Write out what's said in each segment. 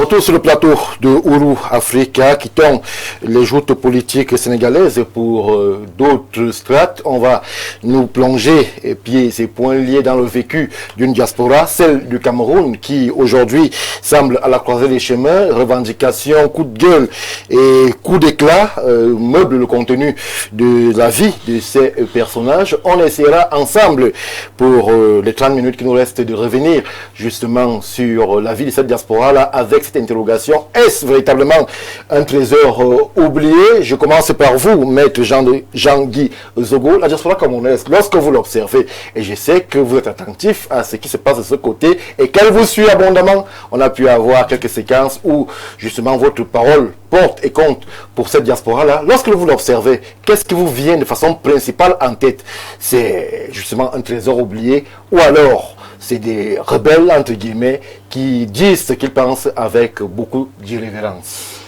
Retour sur le plateau de Ourou Africa, quittons les joutes politiques sénégalaises pour d'autres strates. On va nous plonger pieds et poings liés dans le vécu d'une diaspora, celle du Cameroun, qui aujourd'hui semble à la croisée des chemins. Revendications, coups de gueule et coups d'éclat meublent le contenu de la vie de ces personnages. On essaiera ensemble, pour les 30 minutes qui nous restent, de revenir justement sur la vie de cette diaspora-là, avec cette interrogation: est-ce véritablement un trésor oublié? Je commence par vous, maître Jean-Guy Zogo. La diaspora camerounaise, lorsque vous l'observez, et je sais que vous êtes attentif à ce qui se passe de ce côté et qu'elle vous suit abondamment, on a pu avoir quelques séquences où justement votre parole porte et compte pour cette diaspora-là. Lorsque vous l'observez, qu'est-ce qui vous vient de façon principale en tête? C'est justement un trésor oublié, ou alors c'est des rebelles, entre guillemets, qui disent ce qu'ils pensent avec beaucoup d'irrévérence?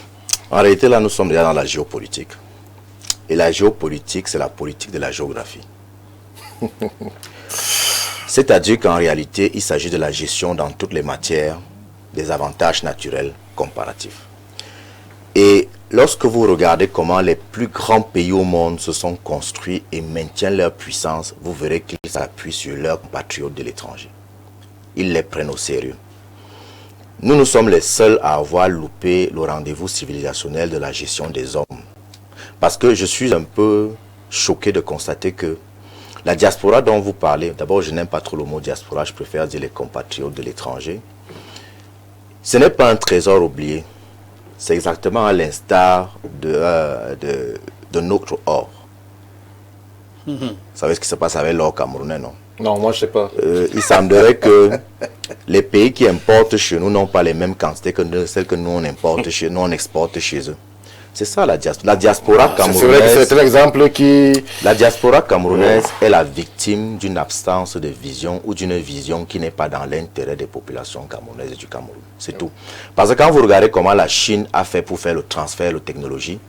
En réalité, là, nous sommes déjà dans la géopolitique. Et la géopolitique, c'est la politique de la géographie. C'est-à-dire qu'en réalité, il s'agit de la gestion dans toutes les matières des avantages naturels comparatifs. Et lorsque vous regardez comment les plus grands pays au monde se sont construits et maintiennent leur puissance, vous verrez qu'ils s'appuient sur leurs compatriotes de l'étranger. Ils les prennent au sérieux. Nous sommes les seuls à avoir loupé le rendez-vous civilisationnel de la gestion des hommes. Parce que je suis un peu choqué de constater que la diaspora dont vous parlez, d'abord je n'aime pas trop le mot diaspora, je préfère dire les compatriotes de l'étranger. Ce n'est pas un trésor oublié. C'est exactement à l'instar de notre or. Vous savez ce qui se passe avec l'or camerounais, non? Non, moi je sais pas. Il semblerait que les pays qui importent chez nous n'ont pas les mêmes quantités que celles que nous on importe chez nous, on exporte chez eux. C'est ça la diaspora. La diaspora camerounaise. C'est vrai que c'est un exemple qui. La diaspora camerounaise est la victime d'une absence de vision ou d'une vision qui n'est pas dans l'intérêt des populations camerounaises et du Cameroun. C'est tout. Parce que quand vous regardez comment la Chine a fait pour faire le transfert de technologie,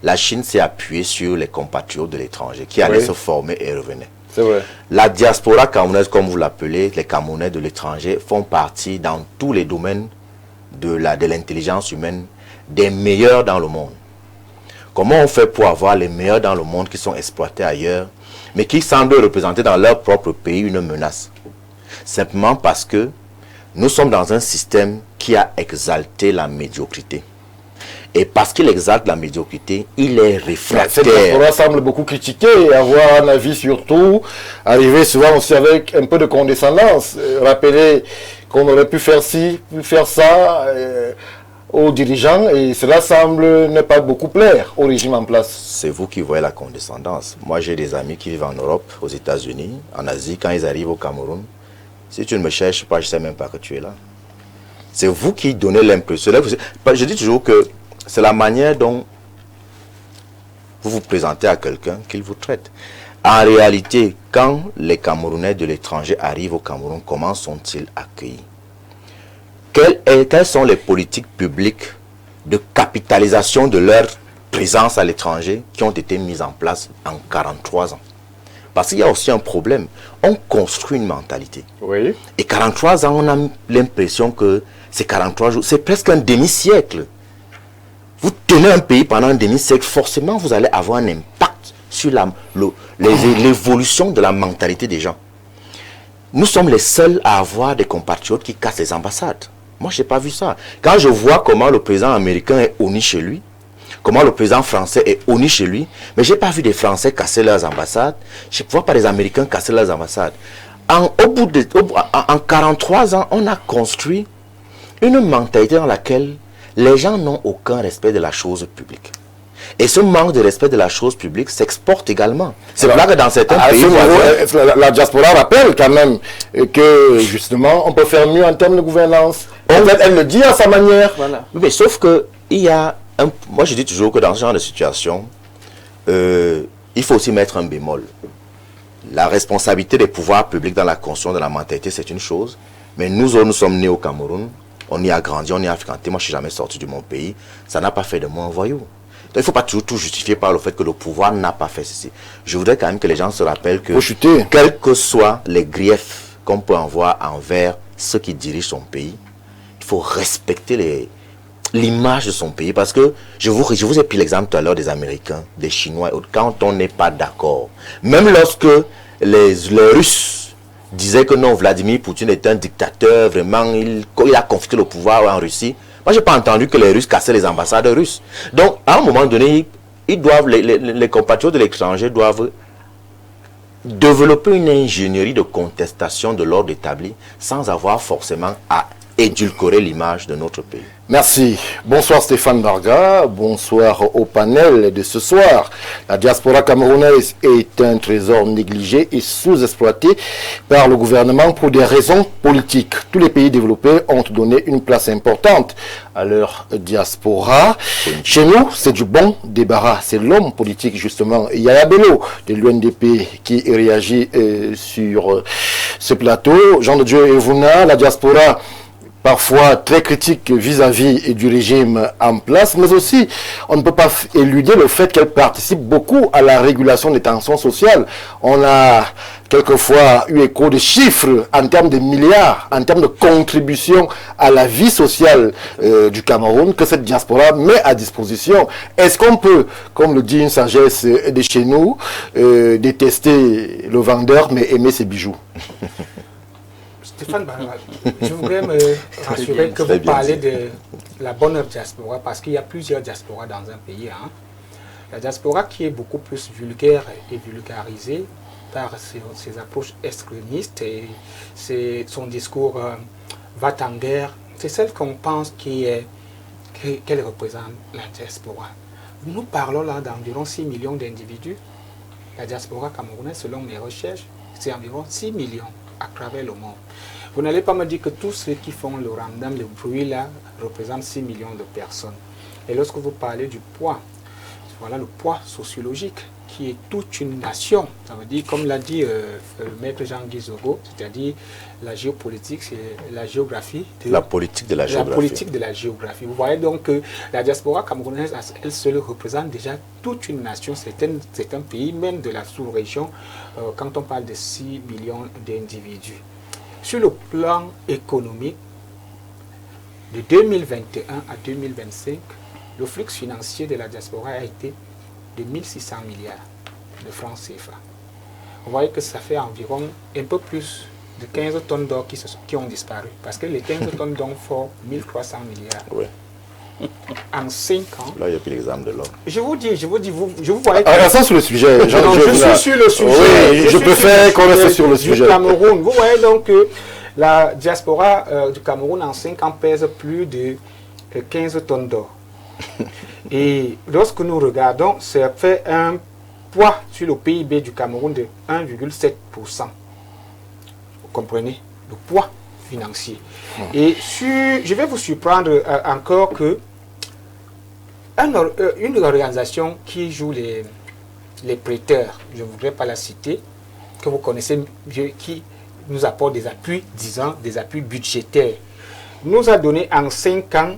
la Chine s'est appuyée sur les compatriotes de l'étranger qui allaient se former et revenaient. C'est vrai. La diaspora camerounaise, comme vous l'appelez, les Camerounais de l'étranger font partie dans tous les domaines de l'intelligence humaine des meilleurs dans le monde. Comment on fait pour avoir les meilleurs dans le monde qui sont exploités ailleurs, mais qui semblent représenter dans leur propre pays une menace? Simplement parce que nous sommes dans un système qui a exalté la médiocrité. Et parce qu'il exalte la médiocrité, il est réfractaire. Cette diaspora semble beaucoup critiquer et avoir un avis sur tout, arriver souvent aussi avec un peu de condescendance. Rappeler qu'on aurait pu faire ci, pu faire ça aux dirigeants, et cela semble ne pas beaucoup plaire au régime en place. C'est vous qui voyez la condescendance. Moi, j'ai des amis qui vivent en Europe, aux États-Unis, en Asie. Quand ils arrivent au Cameroun, si tu ne me cherches pas, je ne sais même pas que tu es là. C'est vous qui donnez l'impression. Je dis toujours que c'est la manière dont vous vous présentez à quelqu'un qu'il vous traite. En réalité, quand les Camerounais de l'étranger arrivent au Cameroun, comment sont-ils accueillis? Quelles sont les politiques publiques de capitalisation de leur présence à l'étranger qui ont été mises en place en 43 ans? Parce qu'il y a aussi un problème. On construit une mentalité. Oui. Et 43 ans, on a l'impression que c'est 43 jours. C'est presque un demi-siècle. Vous tenez un pays pendant un demi-siècle, forcément, vous allez avoir un impact sur l'évolution de la mentalité des gens. Nous sommes les seuls à avoir des compatriotes qui cassent les ambassades. Moi, je n'ai pas vu ça. Quand je vois comment le président américain est honni chez lui, comment le président français est honni chez lui, mais je n'ai pas vu des Français casser leurs ambassades, je ne vois pas des Américains casser leurs ambassades. En 43 ans, on a construit une mentalité dans laquelle les gens n'ont aucun respect de la chose publique. Et ce manque de respect de la chose publique s'exporte également. C'est vrai que dans certains pays... La diaspora rappelle quand même que justement, on peut faire mieux en termes de gouvernance. Elle le dit à sa manière. Voilà. Mais sauf que il y a un... Moi, je dis toujours que dans ce genre de situation, il faut aussi mettre un bémol. La responsabilité des pouvoirs publics dans la construction de la mentalité, c'est une chose. Mais nous sommes nés au Cameroun, on y a grandi, on y a fréquenté. Moi, je ne suis jamais sorti de mon pays. Ça n'a pas fait de moi un voyou. Donc, il ne faut pas toujours tout justifier par le fait que le pouvoir n'a pas fait ceci. Je voudrais quand même que les gens se rappellent que, quels que soient les griefs qu'on peut avoir envers ceux qui dirigent son pays, il faut respecter les l'image de son pays. Parce que je vous ai pris l'exemple tout à l'heure des Américains, des Chinois et autres. Quand on n'est pas d'accord, même lorsque les Russes disaient que non, Vladimir Poutine est un dictateur, vraiment, il a confisqué le pouvoir en Russie. Moi, je n'ai pas entendu que les Russes cassaient les ambassades russes. Donc, à un moment donné, ils doivent, les compatriotes de l'étranger doivent développer une ingénierie de contestation de l'ordre établi sans avoir forcément à édulcorer l'image de notre pays. Merci. Bonsoir Stéphane Barga, bonsoir au panel de ce soir. La diaspora camerounaise est un trésor négligé et sous-exploité par le gouvernement pour des raisons politiques. Tous les pays développés ont donné une place importante à leur diaspora. Chez nous, c'est du bon débarras. C'est l'homme politique, justement, Yaya Bello de l'UNDP qui réagit sur ce plateau. Jean de Dieu Evuna, la diaspora parfois très critique vis-à-vis du régime en place, mais aussi on ne peut pas éluder le fait qu'elle participe beaucoup à la régulation des tensions sociales. On a quelquefois eu écho de chiffres en termes de milliards, en termes de contribution à la vie sociale du Cameroun que cette diaspora met à disposition. Est-ce qu'on peut, comme le dit une sagesse de chez nous, détester le vendeur mais aimer ses bijoux? Stéphane Barra, je voudrais me rassurer que vous parlez de la bonne diaspora parce qu'il y a plusieurs diasporas dans un pays. Hein. La diaspora qui est beaucoup plus vulgaire et vulgarisée par ses approches extrémistes et son discours va en guerre, c'est celle qu'on pense qu'elle représente la diaspora. Nous parlons là d'environ 6 millions d'individus. La diaspora camerounaise, selon mes recherches, c'est environ 6 millions à travers le monde. Vous n'allez pas me dire que tous ceux qui font le random, le bruit là, représentent 6 millions de personnes. Et lorsque vous parlez du poids, voilà le poids sociologique qui est toute une nation. Ça veut dire, comme l'a dit le maître Jean-Guy Zogo, c'est-à-dire la géopolitique, c'est la géographie. La politique de la géographie. La politique de la géographie. Vous voyez donc que la diaspora camerounaise, elle seule représente déjà toute une nation. C'est un pays, même de la sous-région, quand on parle de 6 millions d'individus. Sur le plan économique, de 2021 à 2025, le flux financier de la diaspora a été de 1600 milliards de francs CFA. Vous voyez que ça fait environ un peu plus de 15 tonnes d'or qui ont disparu. Parce que les 15 tonnes d'or font 1300 milliards. Oui. En 5 ans. Là, il n'y a plus l'exemple de l'or. Je vous dis, je vous voyais. Restons sur le sujet. Je suis sur le sujet. Oui, je préfère qu'on reste sur le sujet. Du Cameroun. Vous voyez donc que la diaspora du Cameroun en 5 ans pèse plus de 15 tonnes d'or. Et lorsque nous regardons, ça fait un poids sur le PIB du Cameroun de 1,7%. Vous comprenez? Le poids financier. Et je vais vous surprendre encore que une organisation qui joue les prêteurs, je ne voudrais pas la citer, que vous connaissez, qui nous apporte des appuis, disons des appuis budgétaires, nous a donné en 5 ans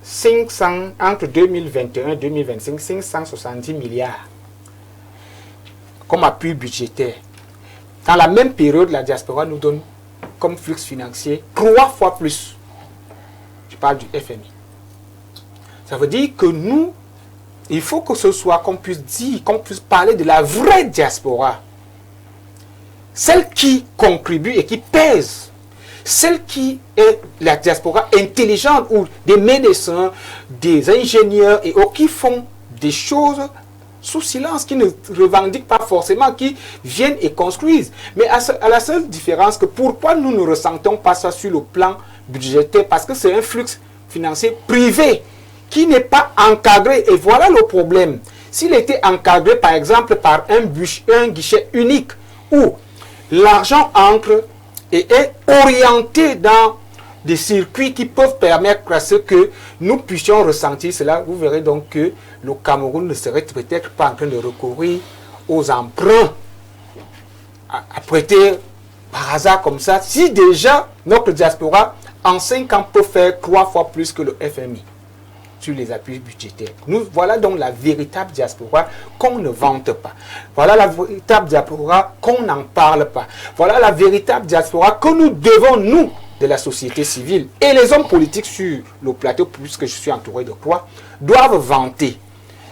500, entre 2021 et 2025, 570 milliards comme appui budgétaire. Dans la même période, la diaspora nous donne comme flux financier 3 fois plus. Je parle du FMI. Ça veut dire que nous, il faut que ce soit, qu'on puisse dire, qu'on puisse parler de la vraie diaspora. Celle qui contribue et qui pèse. Celle qui est la diaspora intelligente, ou des médecins, des ingénieurs et autres qui font des choses sous silence, qui ne revendiquent pas forcément, qui viennent et construisent. Mais à la seule différence que pourquoi nous ne ressentons pas ça sur le plan budgétaire, parce que c'est un flux financier privé qui n'est pas encadré. Et voilà le problème. S'il était encadré par exemple par un guichet unique où l'argent entre et est orienté dans des circuits qui peuvent permettre à ce que nous puissions ressentir cela, vous verrez donc que le Cameroun ne serait peut-être pas en train de recourir aux emprunts à prêter par hasard comme ça, si déjà notre diaspora en 5 ans peut faire 3 fois plus que le FMI sur les appuis budgétaires. Voilà donc la véritable diaspora qu'on ne vante pas. Voilà la véritable diaspora qu'on n'en parle pas. Voilà la véritable diaspora que nous devons, nous, de la société civile et les hommes politiques sur le plateau, puisque je suis entouré de toi, doivent vanter.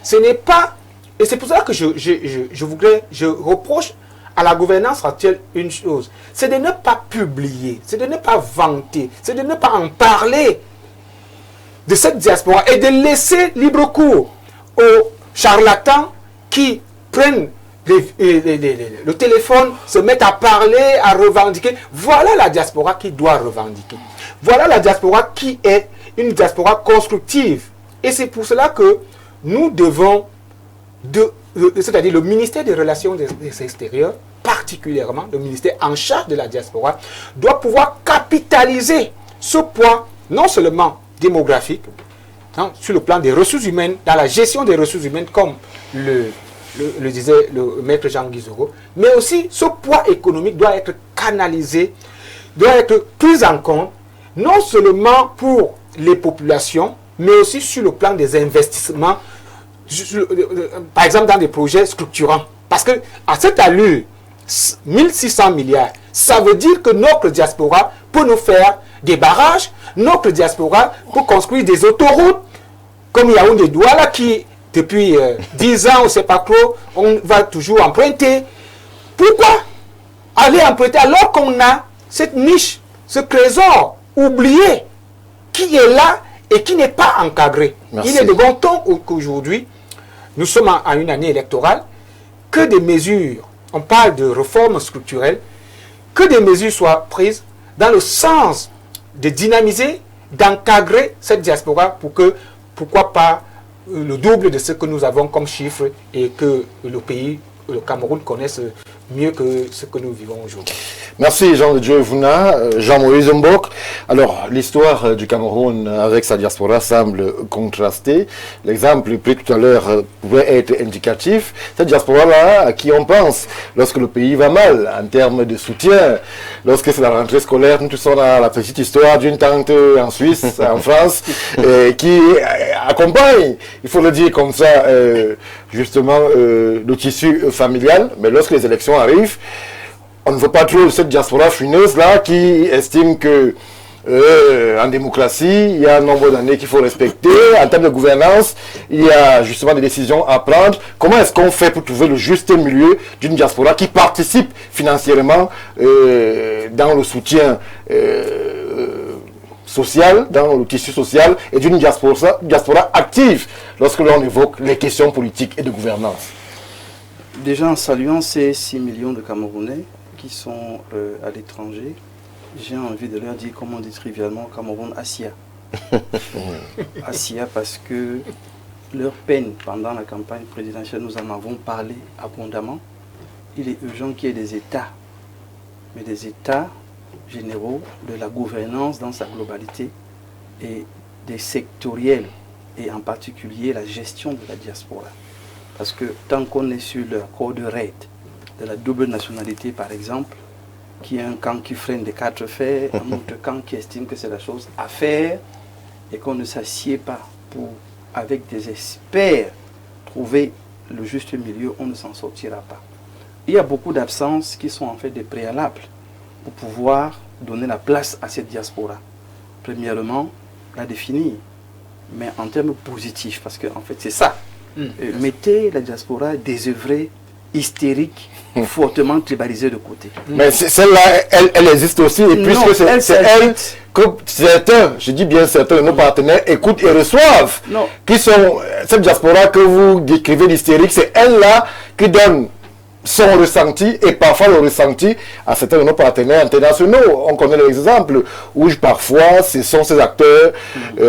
Ce n'est pas... Et c'est pour ça que je reproche à la gouvernance actuelle une chose. C'est de ne pas publier, c'est de ne pas vanter, c'est de ne pas en parler de cette diaspora et de laisser libre cours aux charlatans qui prennent le téléphone, se mettent à parler, à revendiquer. Voilà la diaspora qui doit revendiquer. Voilà la diaspora qui est une diaspora constructive. Et c'est pour cela que nous devons, c'est-à-dire le ministère des Relations extérieures, particulièrement le ministère en charge de la diaspora, doit pouvoir capitaliser ce poids, non seulement démographique, sur le plan des ressources humaines, dans la gestion des ressources humaines, comme le disait le maître Jean Guizoro, mais aussi ce poids économique doit être canalisé, doit être pris en compte, non seulement pour les populations, mais aussi sur le plan des investissements, par exemple dans des projets structurants. Parce que à cette allure, 1600 milliards, ça veut dire que notre diaspora peut nous faire des barrages, notre diaspora peut construire des autoroutes, comme Yaoundé-Douala qui, depuis 10 ans, on ne sait pas trop, on va toujours emprunter. Pourquoi aller emprunter alors qu'on a cette niche, ce trésor oublié, qui est là et qui n'est pas encadré? Merci. Il est de bon ton qu'aujourd'hui, nous sommes à une année électorale, que des mesures, on parle de réformes structurelles, que des mesures soient prises dans le sens de dynamiser, d'encadrer cette diaspora pour que, pourquoi pas, le double de ce que nous avons comme chiffre et que le pays, le Cameroun, connaisse mieux que ce que nous vivons aujourd'hui. Merci Jean de Dieu Vouna, Jean-Moïse Mbok. Alors, l'histoire du Cameroun avec sa diaspora semble contrastée. L'exemple pris tout à l'heure pouvait être indicatif. Cette diaspora-là, à qui on pense lorsque le pays va mal en termes de soutien, lorsque c'est la rentrée scolaire, nous tous sommes dans la petite histoire d'une tante en Suisse, en France, qui accompagne, il faut le dire comme ça, justement, le tissu familial. Mais lorsque les élections arrivent, on ne veut pas trop cette diaspora funeuse-là qui estime que en démocratie, il y a un nombre d'années qu'il faut respecter. En termes de gouvernance, il y a justement des décisions à prendre. Comment est-ce qu'on fait pour trouver le juste milieu d'une diaspora qui participe financièrement dans le soutien social, dans le tissu social, et d'une diaspora active lorsque l'on évoque les questions politiques et de gouvernance? Déjà, en saluant ces 6 millions de Camerounais qui sont à l'étranger, j'ai envie de leur dire, comme on dit trivialement au Cameroun, Assia. Assia parce que leur peine pendant la campagne présidentielle, nous en avons parlé abondamment. Il est urgent qu'il y ait des États, mais des États généraux de la gouvernance dans sa globalité et des sectoriels, et en particulier la gestion de la diaspora. Parce que tant qu'on est sur le code raid de la double nationalité, par exemple, qui est un camp qui freine des 4 fers, un autre camp qui estime que c'est la chose à faire, et qu'on ne s'assied pas pour, avec des experts, trouver le juste milieu, on ne s'en sortira pas. Il y a beaucoup d'absences qui sont en fait des préalables pour pouvoir donner la place à cette diaspora. Premièrement, la définir, mais en termes positifs, parce qu'en fait c'est ça. Mettez la diaspora désœuvrée, hystérique, fortement tribalisée de côté. Mais celle-là, elle existe aussi, et puisque c'est elle que certains, je dis bien certains de nos partenaires, écoutent et reçoivent, qui sont cette diaspora que vous décrivez d'hystérique, c'est elle-là qui donne son ressenti et parfois le ressenti à certains de nos partenaires internationaux. On connaît l'exemple où parfois ce sont ces acteurs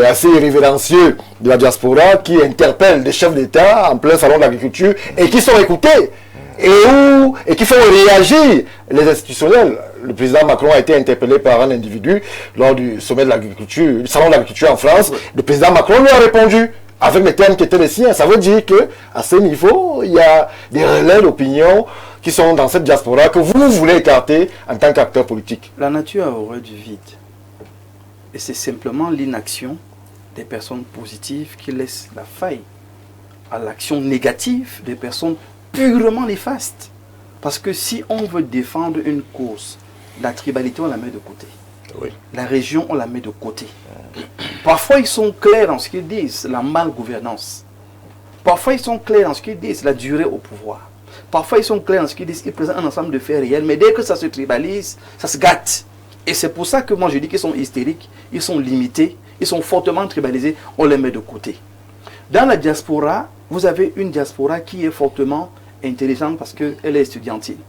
assez irrévérencieux de la diaspora qui interpellent des chefs d'État en plein salon de l'agriculture et qui sont écoutés et qui font réagir les institutionnels. Le président Macron a été interpellé par un individu lors du sommet de l'agriculture, du salon de l'agriculture en France. Le président Macron lui a répondu avec les termes qui étaient les siens. Ça veut dire qu'à ce niveau, il y a des relais d'opinion qui sont dans cette diaspora que vous voulez écarter en tant qu'acteur politique. La nature a horreur du vide. Et c'est simplement l'inaction des personnes positives qui laisse la faille à l'action négative des personnes purement néfastes. Parce que si on veut défendre une cause, la tribalité, on la met de côté. Oui. La région, on la met de côté. Parfois, ils sont clairs dans ce qu'ils disent, la malgouvernance. Parfois, ils sont clairs dans ce qu'ils disent, la durée au pouvoir. Parfois, ils sont clairs dans ce qu'ils disent, ils présentent un ensemble de faits réels, mais dès que ça se tribalise, ça se gâte. Et c'est pour ça que moi, je dis qu'ils sont hystériques, ils sont limités, ils sont fortement tribalisés, on les met de côté. Dans la diaspora, vous avez une diaspora qui est fortement intelligente parce qu'elle est estudiantine.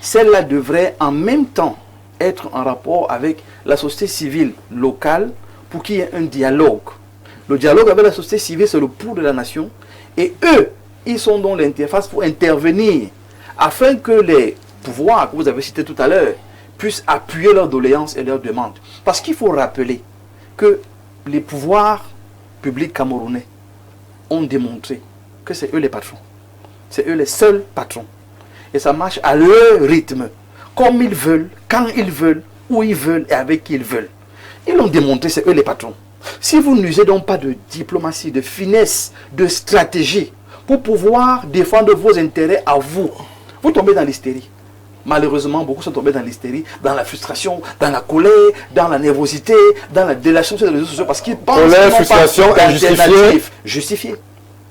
Celle-là devrait en même temps être en rapport avec la société civile locale pour qu'il y ait un dialogue. Le dialogue avec la société civile, c'est le pouls de la nation. Et eux, ils sont dans l'interface pour intervenir afin que les pouvoirs que vous avez cités tout à l'heure puissent appuyer leurs doléances et leurs demandes. Parce qu'il faut rappeler que les pouvoirs publics camerounais ont démontré que c'est eux les patrons. C'est eux les seuls patrons. Et ça marche à leur rythme, comme ils veulent, quand ils veulent, où ils veulent et avec qui ils veulent. Ils l'ont démontré, c'est eux les patrons. Si vous n'usez donc pas de diplomatie, de finesse, de stratégie pour pouvoir défendre vos intérêts à vous, vous tombez dans l'hystérie. Malheureusement, beaucoup sont tombés dans l'hystérie, dans la frustration, dans la colère, dans la nervosité, dans la délation sur les réseaux sociaux parce qu'ils pensent qu'ils n'ont pas d'alternative justifiée.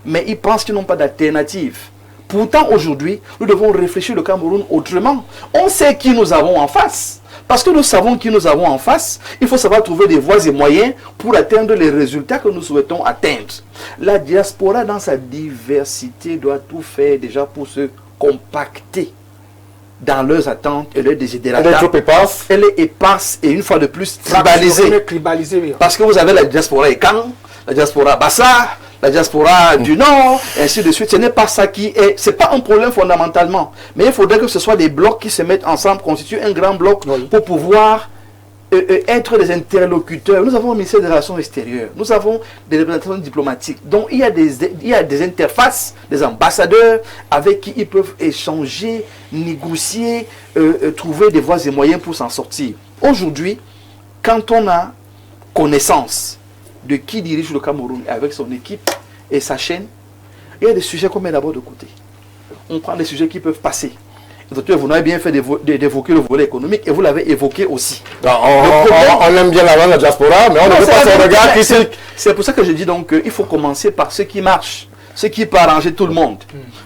Mais ils pensent qu'ils n'ont pas d'alternative. Pourtant, aujourd'hui, nous devons réfléchir le Cameroun autrement. On sait qui nous avons en face. Parce que nous savons qui nous avons en face, il faut savoir trouver des voies et moyens pour atteindre les résultats que nous souhaitons atteindre. La diaspora, dans sa diversité, doit tout faire déjà pour se compacter dans leurs attentes et leurs désidératas. Elle est trop éparse. Elle est éparse et une fois de plus tribalisée. Parce que vous avez la diaspora Ekan, la diaspora Bassa, la diaspora du Nord, et ainsi de suite. Ce n'est pas ça qui est... Ce n'est pas un problème fondamentalement. Mais il faudrait que ce soit des blocs qui se mettent ensemble, constituent un grand bloc pour pouvoir être des interlocuteurs. Nous avons un ministère des Relations extérieures. Nous avons des représentations diplomatiques. Donc il y a des interfaces, des ambassadeurs avec qui ils peuvent échanger, négocier, trouver des voies et moyens pour s'en sortir. Aujourd'hui, quand on a connaissance de qui dirige le Cameroun avec son équipe et sa chaîne, il y a des sujets qu'on met d'abord de côté. On prend des sujets qui peuvent passer. Docteur, vous n'avez bien fait d'évoquer le volet économique et vous l'avez évoqué aussi. On aime bien la diaspora, mais on ne veut pas son regard critique. C'est pour ça que je dis donc qu'il faut commencer par ce qui marche, ce qui peut arranger tout le monde.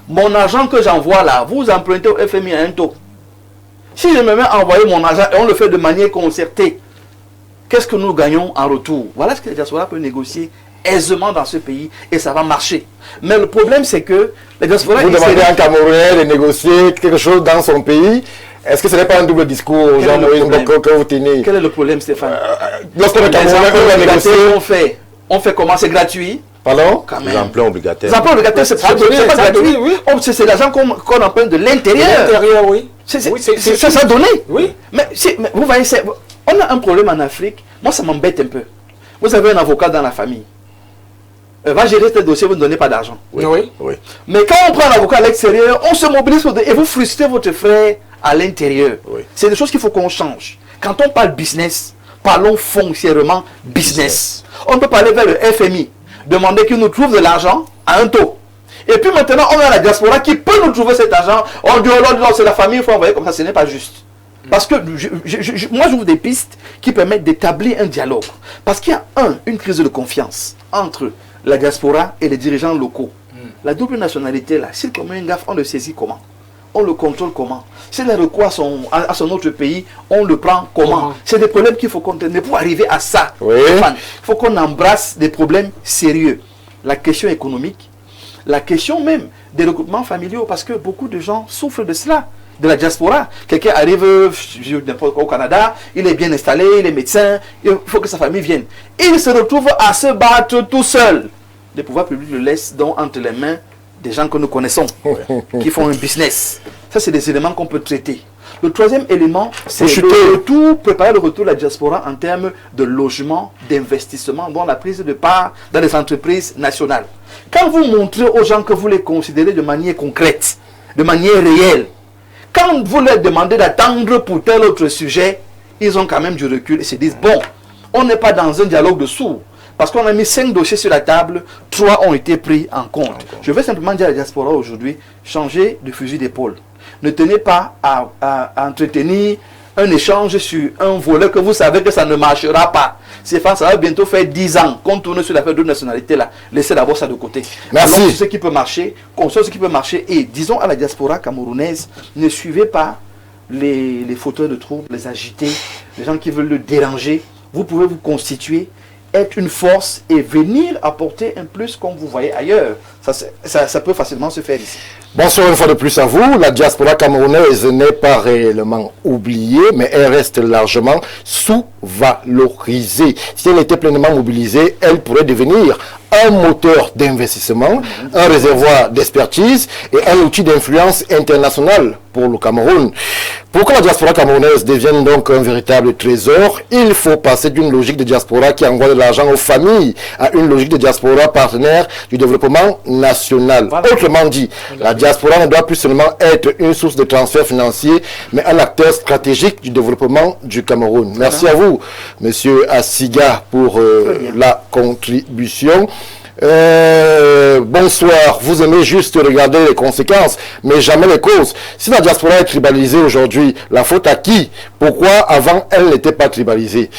Mon argent que j'envoie là, vous empruntez au FMI à un taux. Si je me mets à envoyer mon argent et on le fait de manière concertée, qu'est-ce que nous gagnons en retour? Voilà ce que la diaspora peut négocier aisément dans ce pays et ça va marcher. Mais le problème c'est que la diaspora... Vous demandez à un Camerounais de négocier quelque chose dans son pays. Est-ce que ce n'est pas un double discours, Jean-Maurice, que vous tenez? Quel est le problème, Stéphane? Lorsque le Camerounais veut négocier... On fait comment? C'est gratuit? Pardon? Les emprunts obligataires. Les emprunts obligataires, c'est pas gratuit. Oui. C'est l'argent qu'on emprunte de l'intérieur. Oui. C'est ça donné. Oui. Mais vous voyez, on a un problème en Afrique. Moi, ça m'embête un peu. Vous avez un avocat dans la famille. Va gérer ce dossier, vous ne donnez pas d'argent. Oui. Mais quand on prend un avocat à l'extérieur, on se mobilise et vous frustrez votre frère à l'intérieur. Oui. C'est des choses qu'il faut qu'on change. Quand on parle business, parlons foncièrement business. On peut parler vers le FMI, demander qu'il nous trouve de l'argent à un taux. Et puis maintenant, on a la diaspora qui peut nous trouver cet argent. On dit, oh non, c'est la famille, il faut envoyer comme ça, ce n'est pas juste. Parce que moi, j'ouvre des pistes qui permettent d'établir un dialogue. Parce qu'il y a une crise de confiance entre la diaspora et les dirigeants locaux. La double nationalité, là, s'il commet une gaffe, on le saisit comment? On le contrôle comment? S'il a recours à son autre pays, on le prend comment? C'est des problèmes qu'il faut contenir. Mais pour arriver à ça, il faut qu'on embrasse des problèmes sérieux. La question économique, la question même des regroupements familiaux, parce que beaucoup de gens souffrent de cela. De la diaspora. Quelqu'un arrive au Canada, il est bien installé, il est médecin, il faut que sa famille vienne. Il se retrouve à se battre tout seul. Les pouvoirs publics le laissent donc entre les mains des gens que nous connaissons, qui font un business. Ça, c'est des éléments qu'on peut traiter. Le troisième élément, c'est préparer le retour de la diaspora en termes de logement, d'investissement, dont la prise de part dans les entreprises nationales. Quand vous montrez aux gens que vous les considérez de manière concrète, de manière réelle, quand vous leur demandez d'attendre pour tel autre sujet, ils ont quand même du recul et se disent, bon, on n'est pas dans un dialogue de sourds. Parce qu'on a mis 5 dossiers sur la table, 3 ont été pris en compte. Je vais simplement dire à la diaspora aujourd'hui, changez de fusil d'épaule. Ne tenez pas à entretenir un échange sur un volet que vous savez que ça ne marchera pas. CFA, ça va bientôt faire 10 ans qu'on tourne sur l'affaire de nationalité là. Laissez d'abord ça de côté. Merci. Alors, ce qui peut marcher, construisons ce qui peut marcher. Et disons à la diaspora camerounaise, ne suivez pas les fauteurs de troubles, les agités, les gens qui veulent le déranger. Vous pouvez vous constituer, être une force et venir apporter un plus comme vous voyez ailleurs. Ça peut facilement se faire ici. Bonsoir une fois de plus à vous. La diaspora camerounaise n'est pas réellement oubliée, mais elle reste largement sous-valorisée. Si elle était pleinement mobilisée, elle pourrait devenir un moteur d'investissement, un réservoir d'expertise et un outil d'influence internationale pour le Cameroun. Pour que la diaspora camerounaise devienne donc un véritable trésor, il faut passer d'une logique de diaspora qui envoie de l'argent aux familles à une logique de diaspora partenaire du développement national. Voilà. Autrement dit, la diaspora ne doit plus seulement être une source de transfert financier, mais un acteur stratégique du développement du Cameroun. Merci à vous, Monsieur Assiga, pour la contribution. Bonsoir, vous aimez juste regarder les conséquences, mais jamais les causes. Si la diaspora est tribalisée aujourd'hui, la faute à qui? Pourquoi avant elle n'était pas tribalisée?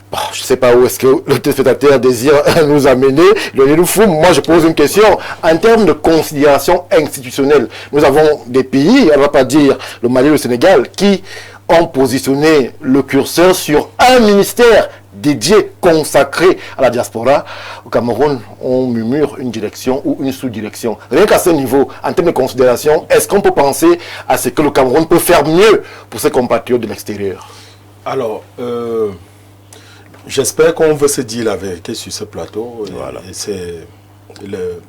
Bon, je ne sais pas où est-ce que le téléspectateur désire nous amener. Donnez-nous fou. Moi, je pose une question. En termes de considération institutionnelle, nous avons des pays, on ne va pas dire le Mali ou le Sénégal, qui ont positionné le curseur sur un ministère dédié, consacré à la diaspora. Au Cameroun, on murmure une direction ou une sous-direction. Rien qu'à ce niveau, en termes de considération, est-ce qu'on peut penser à ce que le Cameroun peut faire mieux pour ses compatriotes de l'extérieur? Alors, j'espère qu'on veut se dire la vérité sur ce plateau. Voilà. Et c'est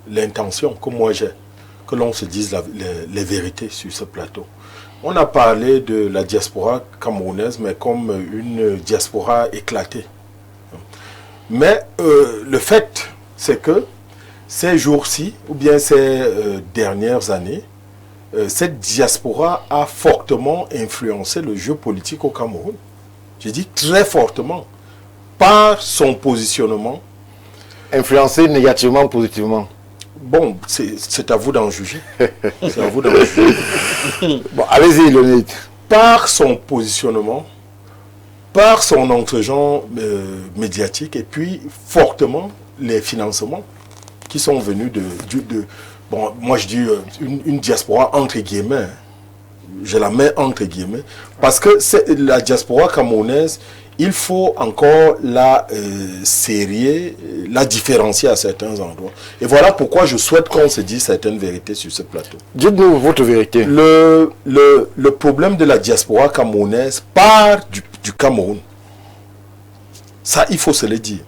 l'intention que moi j'ai, que l'on se dise les vérités sur ce plateau. On a parlé de la diaspora camerounaise, mais comme une diaspora éclatée. Mais le fait, c'est que ces jours-ci, ou bien ces dernières années, cette diaspora a fortement influencé le jeu politique au Cameroun. Je dis très fortement, par son positionnement. Influencé négativement ou positivement? Bon, c'est à vous d'en juger. C'est à vous d'en juger. Bon, allez-y, Leonid. Par son positionnement, par son entregent médiatique, et puis fortement les financements qui sont venus de bon, moi je dis une diaspora entre guillemets. Je la mets entre guillemets. Parce que la diaspora camerounaise, il faut encore la sérier, la différencier à certains endroits. Et voilà pourquoi je souhaite qu'on se dise certaines vérités sur ce plateau. Dites-nous votre vérité. Le problème de la diaspora camerounaise part du Cameroun. Ça, il faut se le dire.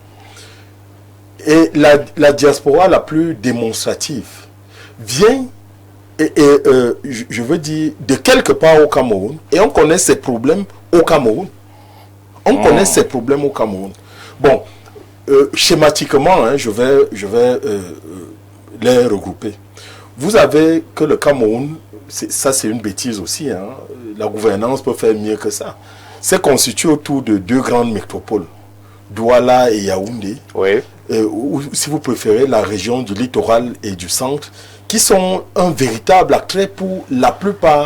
Et la diaspora la plus démonstrative vient, je veux dire, de quelque part au Cameroun. Et on connaît ces problèmes au Cameroun. On connaît ces problèmes au Cameroun. Bon, schématiquement, hein, je vais les regrouper. Vous avez que le Cameroun, ça c'est une bêtise aussi, hein, la gouvernance peut faire mieux que ça. C'est constitué autour de deux grandes métropoles, Douala et Yaoundé, oui. Ou si vous préférez la région du littoral et du centre, qui sont un véritable attrait pour la plupart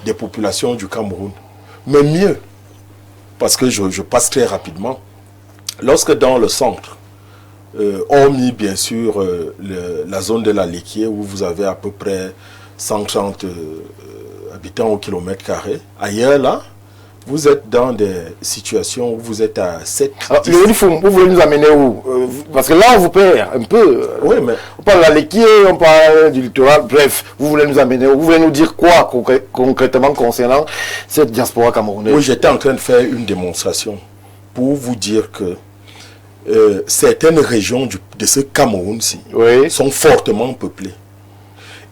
des populations du Cameroun. Mais mieux, parce que je passe très rapidement, lorsque dans le centre, hormis bien sûr la zone de la Liquier où vous avez à peu près 130 habitants au kilomètre carré, ailleurs là, vous êtes dans des situations où vous êtes à 7... Alors, vous voulez nous amener où? Parce que là, on vous perd un peu. Oui, mais... On parle de la Liquier, on parle du littoral, bref, vous voulez nous amener où? Vous voulez nous dire quoi concrètement concernant cette diaspora camerounaise? Oui, j'étais en train de faire une démonstration pour vous dire que certaines régions de ce Cameroun-ci sont fortement peuplées.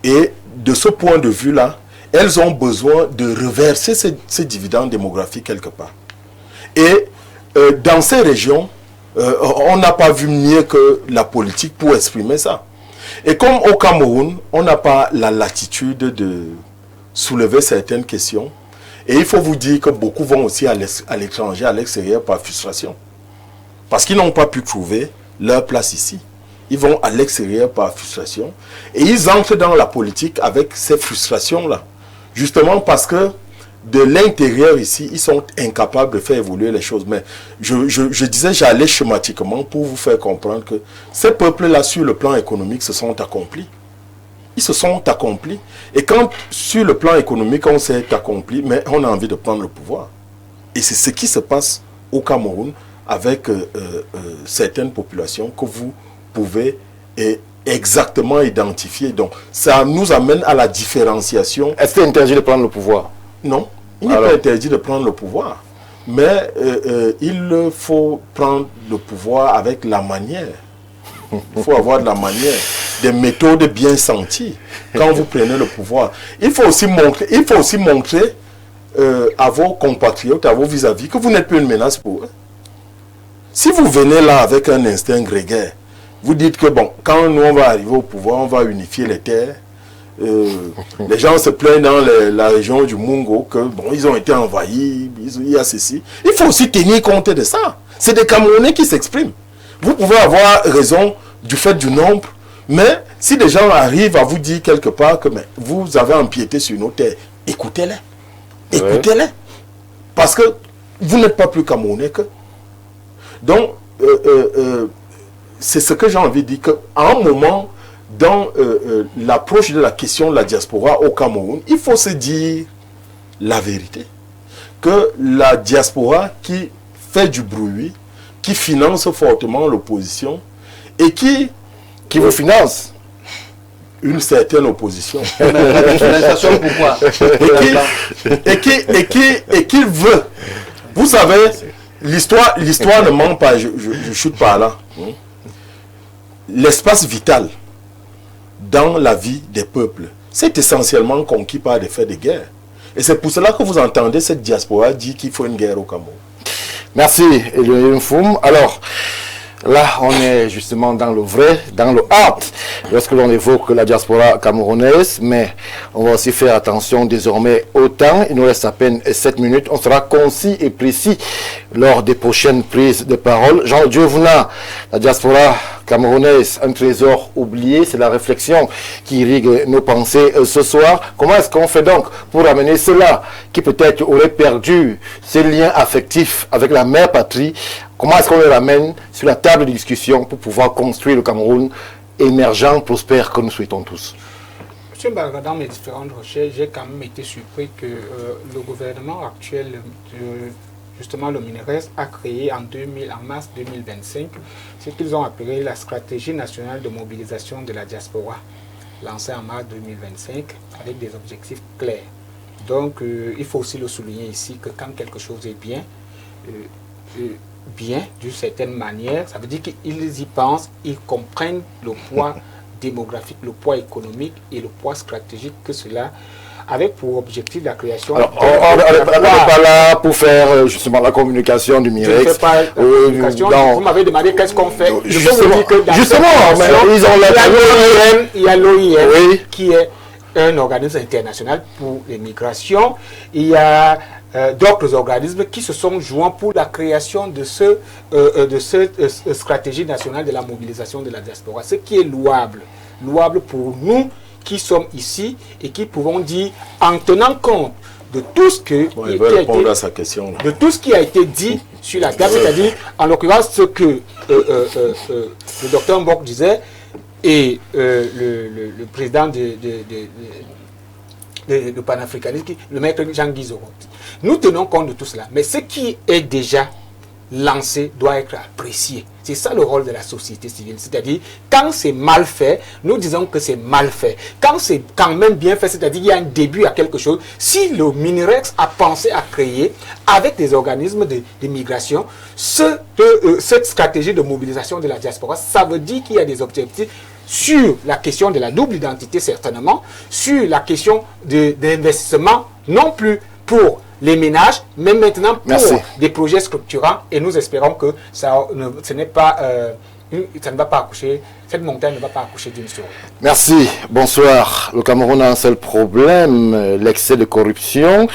Et de ce point de vue-là, elles ont besoin de reverser ces dividendes démographiques quelque part. Et dans ces régions, on n'a pas vu mieux que la politique pour exprimer ça. Et comme au Cameroun, on n'a pas la latitude de soulever certaines questions, et il faut vous dire que beaucoup vont aussi à l'étranger, à l'extérieur, par frustration. Parce qu'ils n'ont pas pu trouver leur place ici. Ils vont à l'extérieur par frustration, et ils entrent dans la politique avec ces frustrations-là. Justement parce que de l'intérieur ici, ils sont incapables de faire évoluer les choses. Mais je disais, j'allais schématiquement pour vous faire comprendre que ces peuples-là, sur le plan économique, se sont accomplis. Ils se sont accomplis. Et quand, sur le plan économique, on s'est accompli, mais on a envie de prendre le pouvoir. Et c'est ce qui se passe au Cameroun avec certaines populations que vous pouvez exactement identifier. Donc, ça nous amène à la différenciation. Est-ce qu'il est interdit de prendre le pouvoir? Non, il n'est pas interdit de prendre le pouvoir. Mais il faut prendre le pouvoir avec la manière. Il faut avoir de la manière, des méthodes bien senties quand vous prenez le pouvoir. Il faut aussi montrer à vos compatriotes, à vos vis-à-vis, que vous n'êtes plus une menace pour eux. Si vous venez là avec un instinct grégaire, vous dites que bon, quand nous on va arriver au pouvoir, on va unifier les terres. Les gens se plaignent dans la région du Mungo que bon, ils ont été envahis, il y a ceci. Il faut aussi tenir compte de ça. C'est des Camerounais qui s'expriment. Vous pouvez avoir raison du fait du nombre, mais si des gens arrivent à vous dire quelque part que mais, vous avez empiété sur nos terres, écoutez-les. Écoutez-les. Parce que vous n'êtes pas plus Camerounais que. Donc, c'est ce que j'ai envie de dire, qu'à un moment, dans l'approche de la question de la diaspora au Cameroun, il faut se dire la vérité. Que la diaspora qui fait du bruit, qui finance fortement l'opposition, et qui vous finance une certaine opposition. Pourquoi? Et qui veut. Vous savez, l'histoire ne ment pas, je chute par là. L'espace vital dans la vie des peuples, c'est essentiellement conquis par des faits de guerre. Et c'est pour cela que vous entendez cette diaspora dire qu'il faut une guerre au Cameroun. Merci, Elie Nfoum. Alors, là, on est justement dans le vrai, dans le hard, lorsque l'on évoque la diaspora camerounaise, mais on va aussi faire attention désormais au temps. Il nous reste à peine 7 minutes. On sera concis et précis lors des prochaines prises de parole. Jean Diouvna, la diaspora camerounaise, un trésor oublié, c'est la réflexion qui irrigue nos pensées ce soir. Comment est-ce qu'on fait donc pour amener ceux-là qui peut-être auraient perdu ces liens affectifs avec la mère patrie? Comment est-ce qu'on les ramène sur la table de discussion pour pouvoir construire le Cameroun émergent, prospère que nous souhaitons tous? Monsieur Mbarga, dans mes différentes recherches, j'ai quand même été surpris que le gouvernement actuel, justement le MINRES, a créé en mars 2025 ce qu'ils ont appelé la stratégie nationale de mobilisation de la diaspora, lancée en mars 2025 avec des objectifs clairs. Donc il faut aussi le souligner ici que quand quelque chose est bien d'une certaine manière, ça veut dire qu'ils y pensent, ils comprennent le poids démographique, le poids économique et le poids stratégique que cela avec pour objectif la création. Alors, on n'est pas là pour faire justement la communication du MIREX. Je ne fais pas la communication. Vous m'avez demandé qu'est-ce qu'on fait. Justement, il y a l'OIM qui est un organisme international pour les migrations. Il y a d'autres organismes qui se sont joints pour la création de cette stratégie nationale de la mobilisation de la diaspora, ce qui est louable pour nous qui sommes ici et qui pouvons dire, en tenant compte de tout ce qui a été dit sur la table, c'est-à-dire en l'occurrence ce que le docteur Mbok disait et le président de panafricanisme, le maître Jean-Guy Zoro. Nous tenons compte de tout cela, mais ce qui est déjà lancé doit être apprécié. C'est ça le rôle de la société civile. C'est-à-dire, quand c'est mal fait, nous disons que c'est mal fait. Quand c'est quand même bien fait, c'est-à-dire qu'il y a un début à quelque chose, si le MINREX a pensé à créer, avec des organismes de migration, cette stratégie de mobilisation de la diaspora, ça veut dire qu'il y a des objectifs sur la question de la double identité, certainement, sur la question d'investissement, non plus pour les ménages, mais maintenant pour des projets structurants, et nous espérons que ça ne va pas accoucher, cette montagne ne va pas accoucher d'une souris. Merci, bonsoir. Le Cameroun a un seul problème, l'excès de corruption.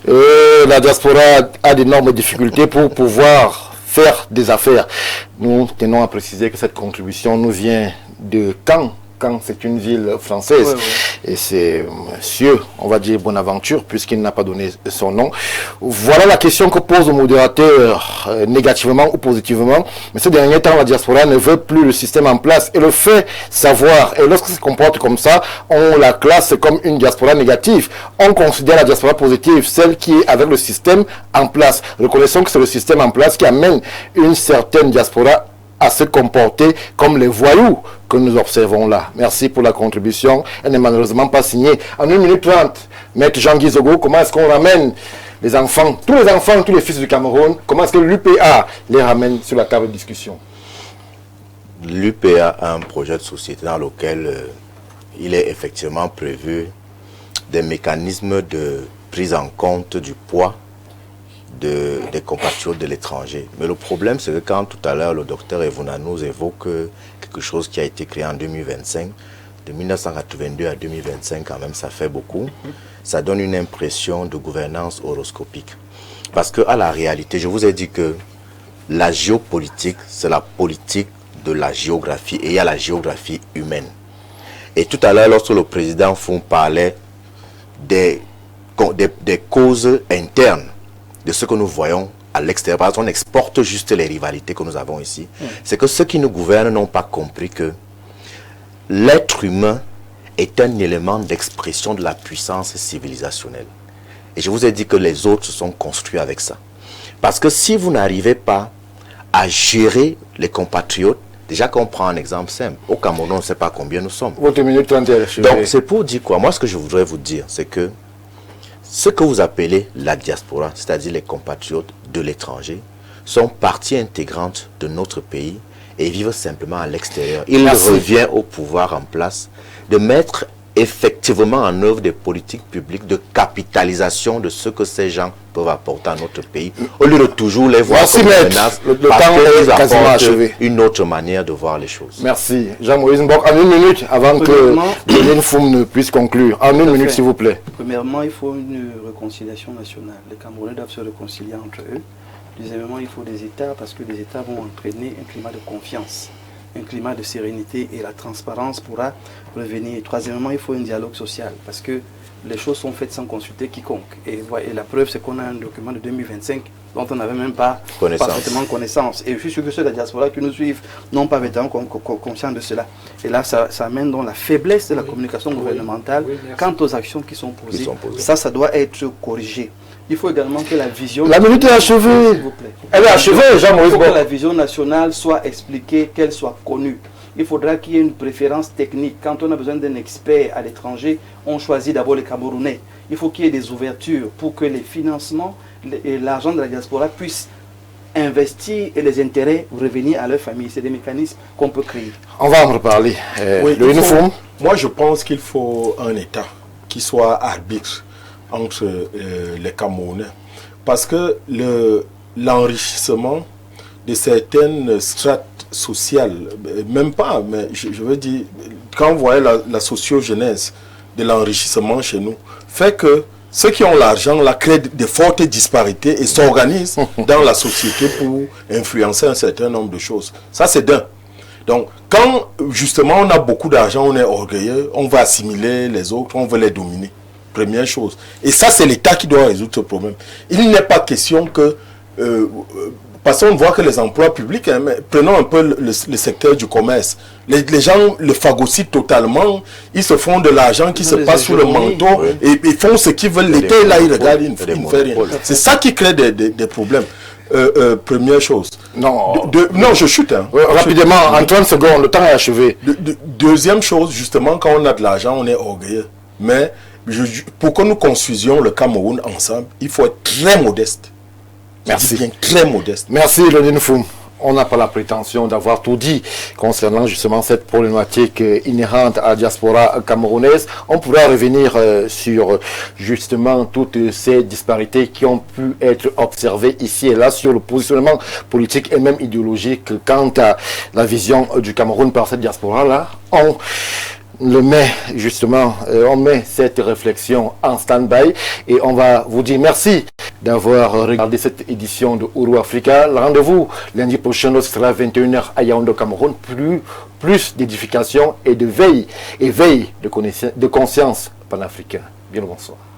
La diaspora a d'énormes difficultés pour pouvoir faire des affaires. Nous tenons à préciser que cette contribution nous vient de Caen. Caen, c'est une ville française. et c'est monsieur, on va dire Bonaventure, puisqu'il n'a pas donné son nom. Voilà la question que pose le modérateur, négativement ou positivement. Mais ces derniers temps, la diaspora ne veut plus le système en place et le fait savoir. Et lorsqu'il se comporte comme ça, on la classe comme une diaspora négative. On considère la diaspora positive, celle qui est avec le système en place. Reconnaissons que c'est le système en place qui amène une certaine diaspora à se comporter comme les voyous que nous observons là. Merci pour la contribution. Elle n'est malheureusement pas signée. En 1 minute 30, Maître Jean-Guy Zogo, comment est-ce qu'on ramène les enfants, tous les fils du Cameroun, comment est-ce que l'UPA les ramène sur la table de discussion? L'UPA a un projet de société dans lequel il est effectivement prévu des mécanismes de prise en compte du poids des compatriotes de l'étranger. Mais le problème, c'est que quand tout à l'heure le docteur Evuna nous évoque quelque chose qui a été créé en 2025, de 1982 à 2025 quand même, ça fait beaucoup. Ça donne une impression de gouvernance horoscopique. Parce qu'à la réalité, je vous ai dit que la géopolitique, c'est la politique de la géographie et il y a la géographie humaine. Et tout à l'heure, lorsque le président Foum parlait des causes internes, de ce que nous voyons à l'extérieur, parce qu'on exporte juste les rivalités que nous avons ici, c'est que ceux qui nous gouvernent n'ont pas compris que l'être humain est un élément d'expression de la puissance civilisationnelle. Et je vous ai dit que les autres se sont construits avec ça. Parce que si vous n'arrivez pas à gérer les compatriotes, déjà qu'on prend un exemple simple, au Cameroun, on ne sait pas combien nous sommes. Votre minute 31. Donc c'est pour dire quoi? Moi, ce que je voudrais vous dire, c'est que ce que vous appelez la diaspora, c'est-à-dire les compatriotes de l'étranger, sont partie intégrante de notre pays et vivent simplement à l'extérieur. Il revient au pouvoir en place de mettre effectivement en œuvre des politiques publiques de capitalisation de ce que ces gens peuvent apporter à notre pays, au lieu de toujours les voir comme des menaces, parce qu'ils apportent une autre manière de voir les choses. Merci. Jean-Maurice Mbok, en 1 minute, avant que Denis Foum ne puisse conclure. En 1 minute, s'il vous plaît. Premièrement, il faut une réconciliation nationale. Les Camerounais doivent se réconcilier entre eux. Deuxièmement, il faut des États, parce que les États vont entraîner un climat de confiance, un climat de sérénité, et la transparence pourra revenir. Troisièmement, il faut un dialogue social, parce que les choses sont faites sans consulter quiconque. Et la preuve, c'est qu'on a un document de 2025 dont on n'avait même pas parfaitement connaissance. Et je suis sûr que ceux de la diaspora qui nous suivent n'ont pas été conscients de cela. Et là, ça amène dans la faiblesse de la communication gouvernementale quant aux actions qui sont posées. Ça doit être corrigé. Il faut également que la vision... La minute est achevée. S'il vous plaît. Elle est achevée, Jean-Maurice. Il faut que la vision nationale soit expliquée, qu'elle soit connue. Il faudra qu'il y ait une préférence technique. Quand on a besoin d'un expert à l'étranger, on choisit d'abord les Camerounais. Il faut qu'il y ait des ouvertures pour que les financements et l'argent de la diaspora puissent investir et les intérêts revenir à leur famille. C'est des mécanismes qu'on peut créer. On va en reparler. Moi, je pense qu'il faut un État qui soit arbitre entre les Camerounais. Parce que l'enrichissement de certaines strates sociales, même pas, mais je veux dire, quand vous voyez la sociogenèse de l'enrichissement chez nous, fait que ceux qui ont l'argent là créent de fortes disparités et s'organisent dans la société pour influencer un certain nombre de choses. Ça, c'est d'un. Donc, quand justement on a beaucoup d'argent, on est orgueilleux, on va assimiler les autres, on veut les dominer. Première chose. Et ça, c'est l'État qui doit résoudre ce problème. Il n'est pas question que... parce qu'on voit que les emplois publics, hein, prenons un peu le secteur du commerce. Les gens le phagocytent totalement. Ils se font de l'argent qui se passe sous le manteau et ils font ce qu'ils veulent. L'État, là, il regarde, il ne fait rien. C'est ça qui crée des problèmes. Première chose. Non, non, je chute. Hein. Rapidement, en 30 secondes, le temps est achevé. Deuxième chose, justement, quand on a de l'argent, on est orgueilleux. Mais pour que nous construisions le Cameroun ensemble, il faut être très modeste. Merci. Bien très modeste. Merci, Denis Foum. On n'a pas la prétention d'avoir tout dit concernant justement cette problématique inhérente à la diaspora camerounaise. On pourra revenir sur justement toutes ces disparités qui ont pu être observées ici et là sur le positionnement politique et même idéologique quant à la vision du Cameroun par cette diaspora-là. On le met justement, on met cette réflexion en stand-by et on va vous dire merci d'avoir regardé cette édition de Ouro Africa. Le rendez-vous lundi prochain sera 21h à Yaoundé au Cameroun. Plus d'édification et de veille de conscience panafricaine. Bien le bonsoir.